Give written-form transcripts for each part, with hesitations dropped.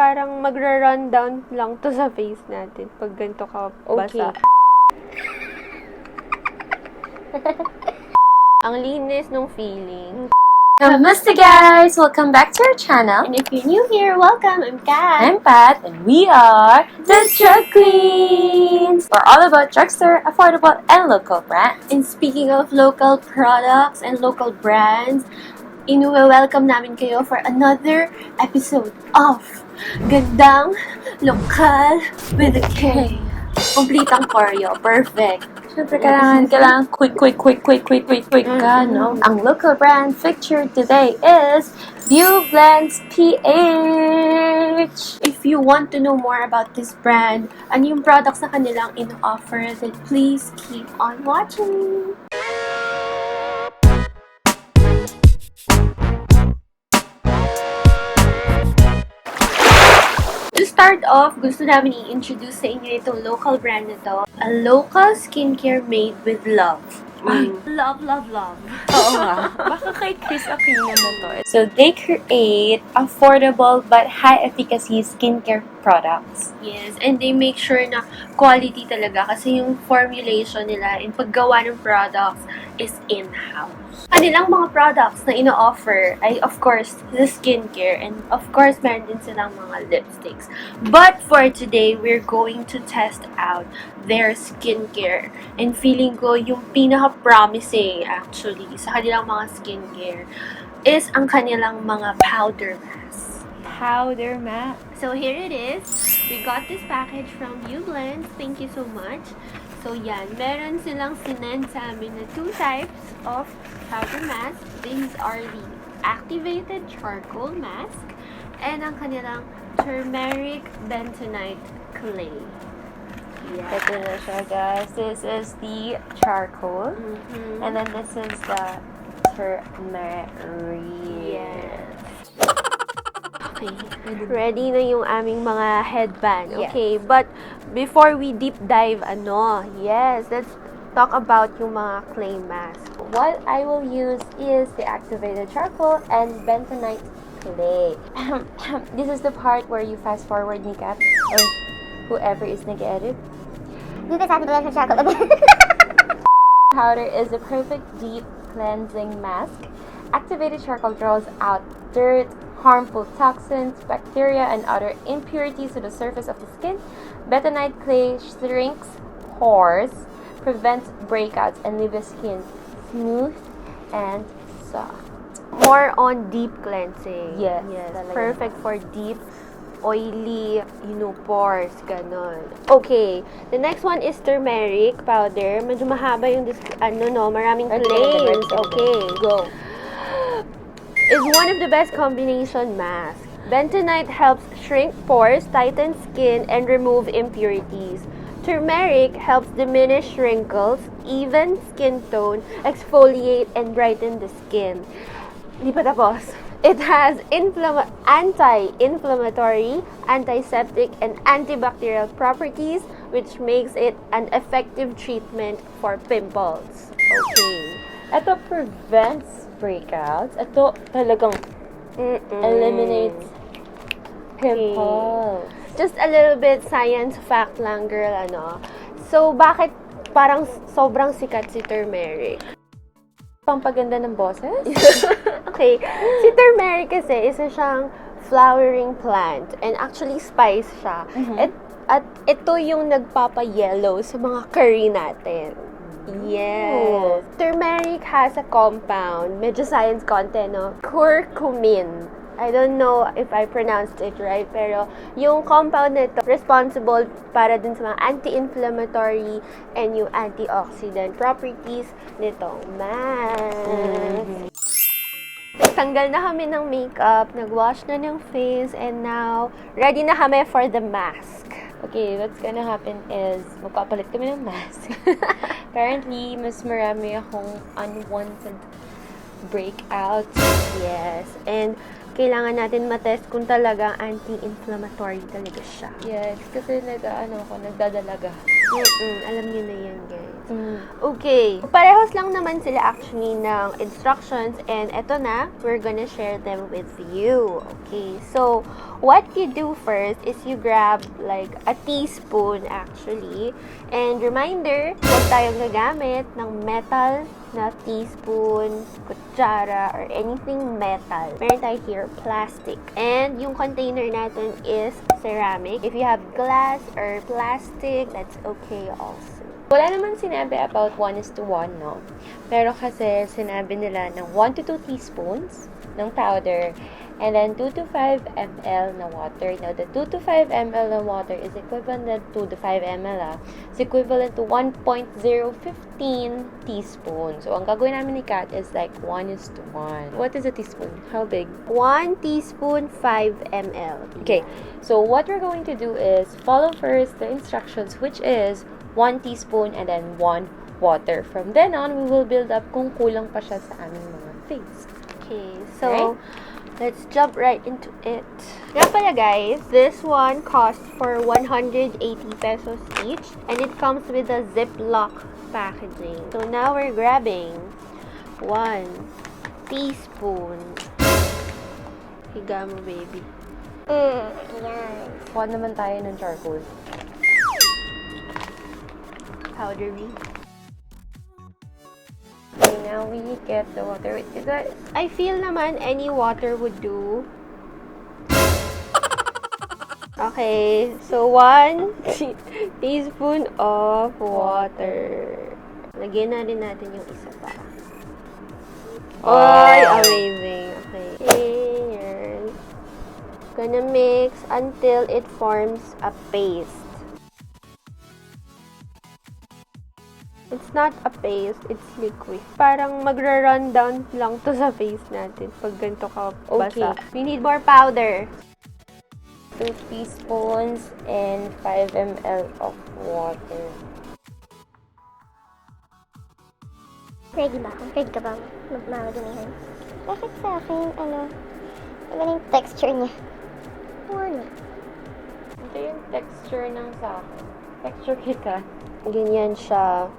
parang magra-run down lang to sa face natin pag ganito ka basa. Okay. Ang linis nung feeling. Namaste guys! Welcome back to our channel. And if you're new here, welcome! I'm Kat. I'm Pat, and we are the Drug Queens! We're all about drugstore, affordable, and local brands. And speaking of local products and local brands, welcome namin kayo for another episode of Gandang Lokal with a K. Complete ang choreo. Perfect. Siyempre, kailangan quick ka, no? Ang local brand featured today is Beaublends PH! If you want to know more about this brand and yung products na kanilang in-offer, then please keep on watching! To start off, gusto namin i-introduce sa inyo itong local brand na to. A local skincare made with love. Love, love, love. Oo nga. Baka kay Chris Aquino na to. So, they create affordable but high-efficacy skincare products. Yes, and they make sure na quality talaga kasi yung formulation nila in paggawa ng products is in-house. Kanilang mga products na ino-offer ay of course the skincare and of course meron din silang mga lipsticks. But for today, we're going to test out their skincare. And feeling ko yung pinaka-promising actually sa kanilang mga skincare is ang kanilang mga powder mask. Powder mask. So here it is. We got this package from Beaublends. Thank you so much. So yan, meron silang sinend sa amin na 2 types of powder mask. These are the activated charcoal mask and ang kanilang turmeric bentonite clay. Yeah. Ito na siya, guys. This is the charcoal. And then this is the turmeric. Yes. Okay. Ready na yung aming mga headband. Yes. Okay, but before we deep dive, let's talk about yung mga clay mask. What I will use is the activated charcoal and bentonite clay. This is the part where you fast forward, Nikat, or whoever is nag-edit. Powder is the perfect deep cleansing mask. Activated charcoal draws out dirt, harmful toxins, bacteria, and other impurities to the surface of the skin. Bentonite clay shrinks pores, prevents breakouts, and leaves the skin smooth and soft. More on deep cleansing. Yes, Yes. Perfect for deep, oily, pores, ganon. Okay. The next one is turmeric powder. Medyo mahaba yung, maraming claims. Okay, go. Is one of the best combination masks. Bentonite helps shrink pores, tighten skin, and remove impurities. Turmeric helps diminish wrinkles, even skin tone, exfoliate, and brighten the skin. Di pa tapos. It has anti-inflammatory, antiseptic, and antibacterial properties, which makes it an effective treatment for pimples. Okay. Ito prevents breakouts. Ito talagang eliminates pimples. Just a little bit science fact lang, girl, So, bakit parang sobrang sikat si turmeric? Pampaganda ng boses? Okay. Si turmeric kasi, isa siyang flowering plant. And actually, spice siya. At ito yung nagpapa-yellow sa mga curry natin. Yes. Turmeric has a compound, medyo science content, curcumin. I don't know if I pronounced it right, pero yung compound nito responsible para dun sa mga anti-inflammatory and yung antioxidant properties nitong mask. Tanggal na kami ng makeup, nag-wash na ng face, and now, ready na kami for the mask. Okay, what's gonna happen is, magpapalit kami ng mask. Apparently, mas marami akong unwanted breakouts. Yes, and kailangan natin matest kung talagang anti-inflammatory talaga siya. Yes, kasi nagdadalaga. Alam niyo na yan, guys. Okay. Parehas lang naman sila actually ng instructions and eto na, we're gonna share them with you. Okay. So, what you do first is you grab like a teaspoon actually. And reminder, huwag tayong gagamit ng metal na teaspoon, kutsara, or anything metal. Meron tayo here, plastic. And yung container natin is ceramic. If you have glass or plastic, that's okay also. Wala naman sinabi about 1:1, no? Pero kasi sinabi nila ng 1 to 2 teaspoons ng powder and then 2 to 5 ml na water. Now, the 2 to 5 ml na water is equivalent to the 5 ml, is equivalent to 1.015 teaspoons. So, ang gagawin namin ni Kat is like 1:1. What is a teaspoon? How big? 1 teaspoon, 5 ml. Okay, so what we're going to do is follow first the instructions, which is 1 teaspoon and then 1 water. From then on, we will build up kung kulang pa siya sa aming mga face. Okay, so let's jump right into it. Nga pala guys, this one costs for 180 pesos each and it comes with a Ziploc packaging. So now we're grabbing 1 teaspoon. Higa mo, baby. Yan. Kuha naman tayo ng charcoal. Powdery. Okay, now we get the water. Wait, is that... I feel naman any water would do. Okay, so 1 teaspoon of water. Lagyan na rin natin yung isa pa. Ay, amazing. Okay, yan. Gonna mix until it forms a paste. It's not a paste, it's liquid. Parang magra-run down lang to sa face natin pag ganito ka basa. Okay. We need more powder. 2 teaspoons and 5 ml of water. Ready ba ako? Ready ka ba magmamadumihan? Bakit sa akin, maganda yung texture niya? Ano? Ito yung texture ng sa akin. Texture kita. Ganyan siya.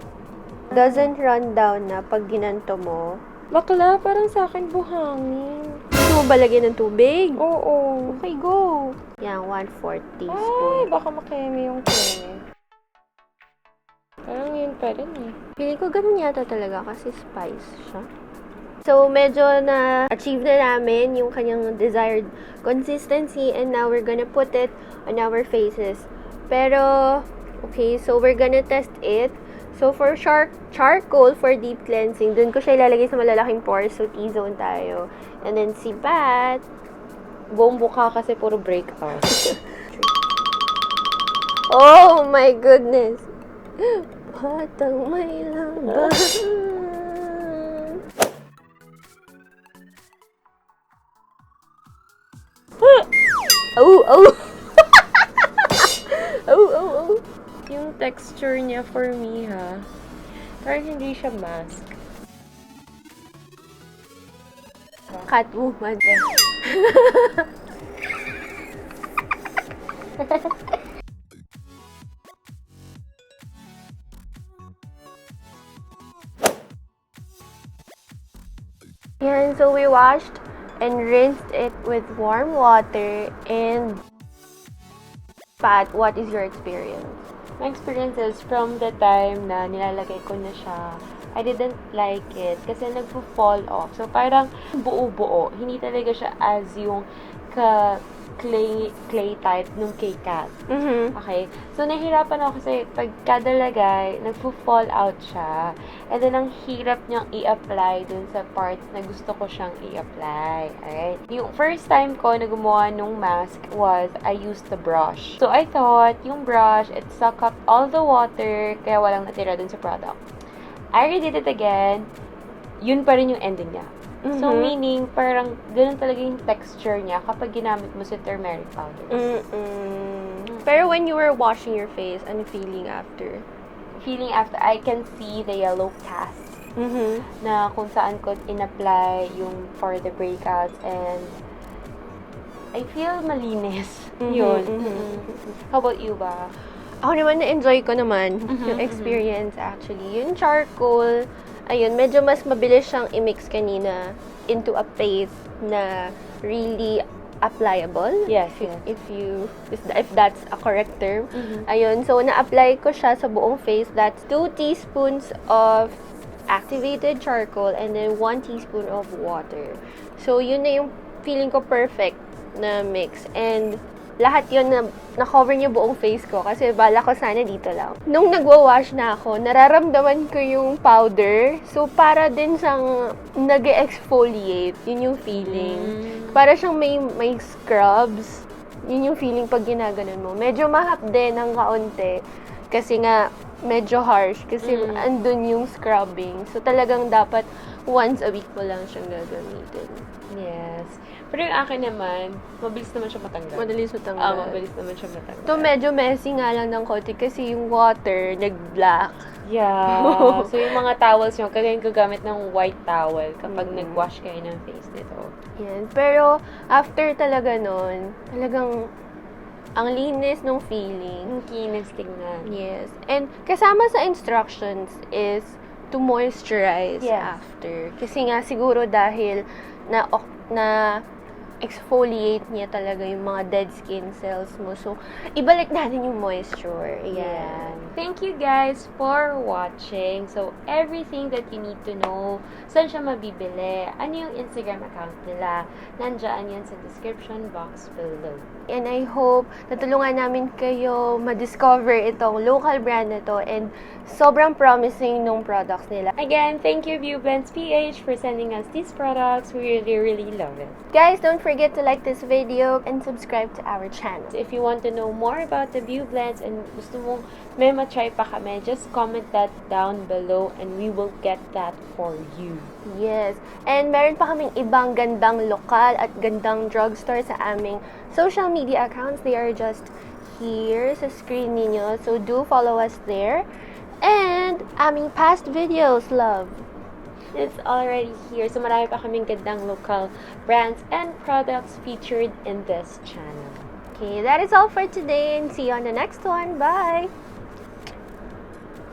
Doesn't run down na pag ginanto mo. Bakla, parang sa akin buhangin. Gusto mo ba lagyan ng tubig? Oo. Okay, go. Yan, 1/4 Ay, teaspoon. baka makeme yung keme. Parang yun pa rin eh. Feeling ko ganun yata talaga kasi spice siya. So, medyo na-achieve na namin yung kanyang desired consistency and now we're gonna put it on our faces. Pero, okay, so we're gonna test it. So, for charcoal for deep cleansing, dun ko siya ilalagay sa malalaking pores. So, T-zone tayo. And then, si Pat. Buong mukha kasi puro breakout. Oh my goodness! Batang may laban. Oh! Oh! Yung texture niya for me, ha? Parang hindi siya mask. Catwoman. Yan, so we washed and rinsed it with warm water. And Pat, what is your experience? My experience is from the time na nilalagay ko na siya, I didn't like it kasi nagpo-fall off. So, parang buo-buo. Hindi talaga siya as yung clay type nung kay Kat. Okay? So, nahihirapan ako kasi pag kada lagay, nagpo-fall out siya. And then, ang hirap niyang i-apply dun sa parts na gusto ko siyang i-apply. Alright? Yung first time ko na gumawa nung mask was, I used the brush. So, I thought, yung brush, it suck up all the water, kaya walang natira dun sa product. I redid it again, yun pa rin yung ending niya. So, meaning, parang ganun talaga yung texture niya kapag ginamit mo si turmeric powder. Pero when you were washing your face, ano feeling after? Feeling after, I can see the yellow cast na kung saan ko in-apply yung for the breakouts and I feel malinis. Yun. How about you ba? Ako naman, na-enjoy ko naman yung experience actually. Yung charcoal, ayun, medyo mas mabilis siyang i-mix kanina into a paste na really applicable. Yes, If that's a correct term. Ayun, so na-apply ko siya sa buong face. That's 2 teaspoons of activated charcoal and then 1 teaspoon of water. So, yun na yung feeling ko perfect na mix. And lahat yun na-cover niya buong face ko kasi bala ko sana dito lang. Nung nagwa-wash na ako, nararamdaman ko yung powder. So, para din siyang nag-exfoliate. Yun yung feeling. Para siyang may scrubs. Yun yung feeling pag ginaganon mo. Medyo mahap din ng kaunti. Kasi nga, medyo harsh. Kasi andun yung scrubbing. So, talagang dapat once a week mo lang siyang gagamitin. Yes. Pero yung akin naman, mabilis naman siya matanggal. Madalis matanggal. Mabilis naman siya matanggal. Ito medyo messy nga lang ng konti kasi yung water nag-black. Yeah. So, yung mga towels nyo, kaya yung gagamit ng white towel kapag nag-wash kayo ng face nito. Yan. Pero, after talaga nun, talagang ang linis ng feeling. Ang kinis tingnan. Yes. And kasama sa instructions is to moisturize after. Kasi nga siguro dahil na exfoliate niya talaga yung mga dead skin cells mo. So, ibalik natin yung moisture. Ayan. Thank you guys for watching. So, everything that you need to know, saan siya mabibili, ano yung Instagram account nila, nandiyan yan sa description box below. And I hope natulungan namin kayo ma-discover itong local brand na to and sobrang promising nung products nila. Again, thank you Beaublends PH for sending us these products. We really, really love it. Guys, don't forget to like this video and subscribe to our channel. If you want to know more about the Beaublends and gusto mong may matry pa kami, just comment that down below and we will get that for you. Yes. And meron pa kaming ibang gandang lokal at gandang drugstore sa aming social media accounts. They are just here sa screen ninyo. So, do follow us there. And aming past videos, love. It's already here. So, marami pa kaming gandang local brands and products featured in this channel. Okay, that is all for today and see you on the next one. Bye!